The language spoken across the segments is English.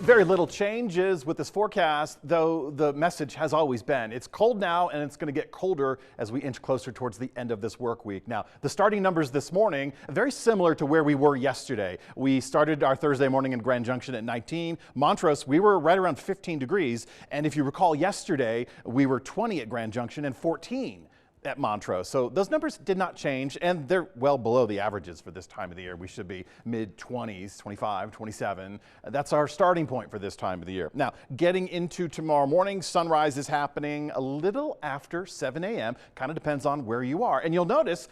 Very little changes with this forecast, though the message has always been it's cold now and it's going to get colder as we inch closer towards the end of this work week. Now, the starting numbers this morning, very similar to where we were yesterday. We started our Thursday morning in Grand Junction at 19. Montrose, we were right around 15 degrees. And if you recall yesterday, we were 20 at Grand Junction and 14 at Montrose. So those numbers did not change, and they're well below the averages for this time of the year. We should be mid-20s, 25, 27. That's our starting point for this time of the year. Now, getting into tomorrow morning, sunrise is happening a little after 7 a.m. Kind of depends on where you are. And you'll notice,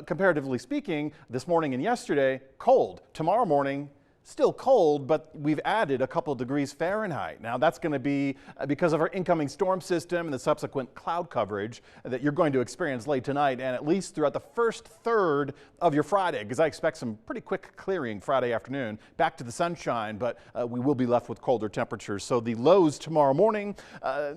comparatively speaking, this morning and yesterday, cold. Tomorrow morning, still cold, but we've added a couple degrees Fahrenheit. Now that's going to be because of our incoming storm system and the subsequent cloud coverage that you're going to experience late tonight and at least throughout the first third of your Friday, because I expect some pretty quick clearing Friday afternoon, back to the sunshine, but we will be left with colder temperatures. So the lows tomorrow morning,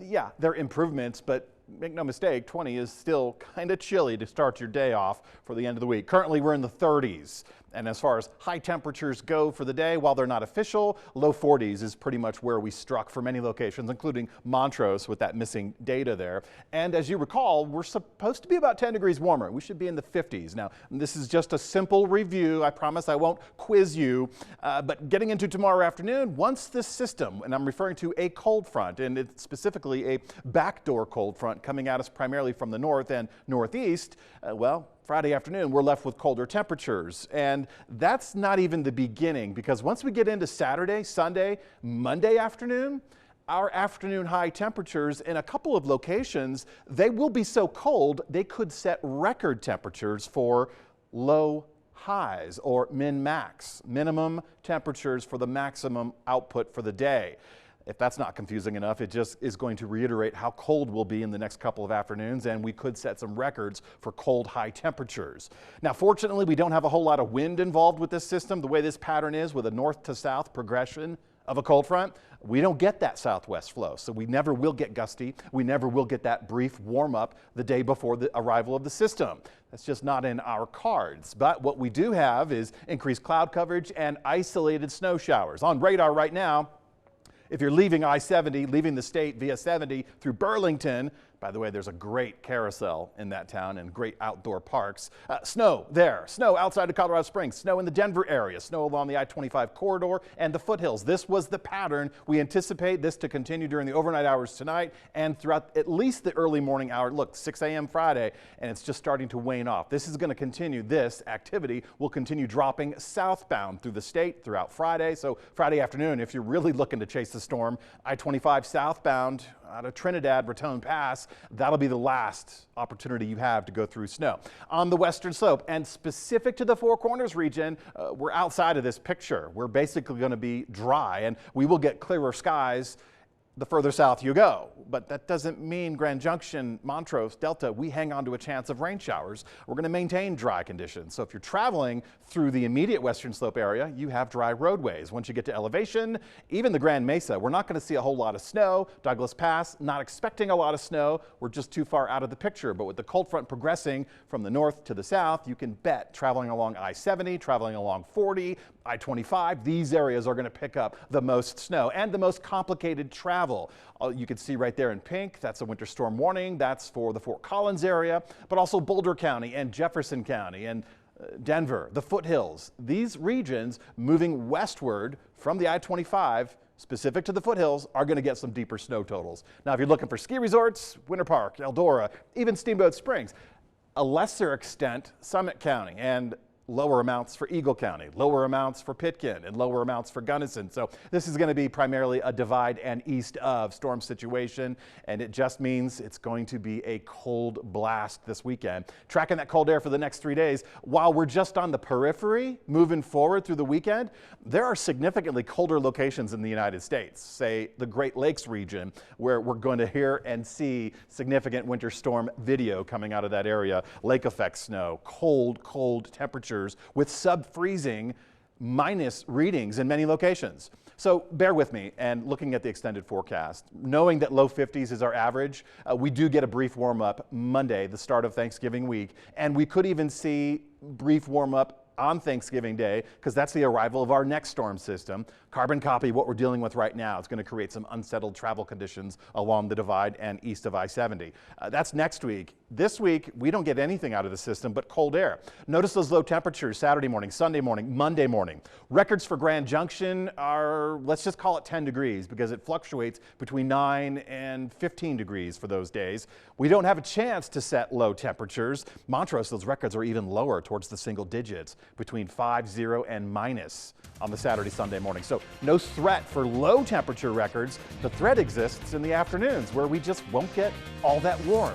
yeah, they're improvements, but make no mistake, 20 is still kind of chilly to start your day off for the end of the week. Currently, we're in the 30s. And as far as high temperatures go for the day, while they're not official, low 40s is pretty much where we struck for many locations, including Montrose with that missing data there. And as you recall, we're supposed to be about 10 degrees warmer. We should be in the 50s. Now, this is just a simple review. I promise I won't quiz you. But getting into tomorrow afternoon, once this system, and I'm referring to a cold front, and it's specifically a backdoor cold front coming at us primarily from the north and northeast, well, Friday afternoon, we're left with colder temperatures. And that's not even the beginning, because once we get into Saturday, Sunday, Monday afternoon, our afternoon high temperatures in a couple of locations, they will be so cold they could set record temperatures for low highs or min-max, minimum temperatures for the maximum output for the day. If that's not confusing enough, it just is going to reiterate how cold we'll be in the next couple of afternoons, and we could set some records for cold high temperatures. Now, fortunately, we don't have a whole lot of wind involved with this system. The way this pattern is with a north to south progression of a cold front, we don't get that southwest flow. So we never will get gusty. We never will get that brief warm up the day before the arrival of the system. That's just not in our cards. But what we do have is increased cloud coverage and isolated snow showers. On radar right now, if you're leaving I-70, leaving the state via 70 through Burlington, by the way, there's a great carousel in that town and great outdoor parks. Snow there, snow outside of Colorado Springs, snow in the Denver area, snow along the I-25 corridor and the foothills. This was the pattern. We anticipate this to continue during the overnight hours tonight and throughout at least the early morning hour. Look, 6 a.m. Friday, and it's just starting to wane off. This is going to continue. This activity will continue dropping southbound through the state throughout Friday. So Friday afternoon, if you're really looking to chase the storm, I-25 southbound out of Trinidad, Raton Pass, that'll be the last opportunity you have to go through snow. On the western slope and specific to the Four Corners region, we're outside of this picture. We're basically going to be dry, and we will get clearer skies the further south you go. But that doesn't mean Grand Junction, Montrose, Delta, we hang on to a chance of rain showers. We're going to maintain dry conditions. So if you're traveling through the immediate western slope area, you have dry roadways. Once you get to elevation, even the Grand Mesa, we're not going to see a whole lot of snow. Douglas Pass, not expecting a lot of snow. We're just too far out of the picture. But with the cold front progressing from the north to the south, you can bet traveling along I-70, traveling along 40, I-25, these areas are going to pick up the most snow and the most complicated travel. You can see right there in pink, that's a winter storm warning. That's for the Fort Collins area, but also Boulder County and Jefferson County and Denver, the foothills. These regions moving westward from the I-25 specific to the foothills are going to get some deeper snow totals. Now, if you're looking for ski resorts, Winter Park, Eldora, even Steamboat Springs, a lesser extent, Summit County, and lower amounts for Eagle County, lower amounts for Pitkin, and lower amounts for Gunnison. So this is going to be primarily a divide and east of storm situation, and it just means it's going to be a cold blast this weekend. Tracking that cold air for the next 3 days. While we're just on the periphery, moving forward through the weekend, there are significantly colder locations in the United States, say the Great Lakes region, where we're going to hear and see significant winter storm video coming out of that area. Lake effect snow, cold temperatures with sub-freezing minus readings in many locations. So bear with me, and looking at the extended forecast, knowing that low 50s is our average, we do get a brief warm up Monday, the start of Thanksgiving week, and we could even see brief warm up on Thanksgiving Day because that's the arrival of our next storm system. Carbon copy what we're dealing with right now. It's going to create some unsettled travel conditions along the divide and east of I-70. That's next week. This week, we don't get anything out of the system but cold air. Notice those low temperatures Saturday morning, Sunday morning, Monday morning. Records for Grand Junction are, let's just call it 10 degrees because it fluctuates between 9 and 15 degrees for those days. We don't have a chance to set low temperatures. Montrose, those records are even lower towards the single digits, between 5, 0, and minus on the Saturday, Sunday morning. So no threat for low temperature records. The threat exists in the afternoons where we just won't get all that warm.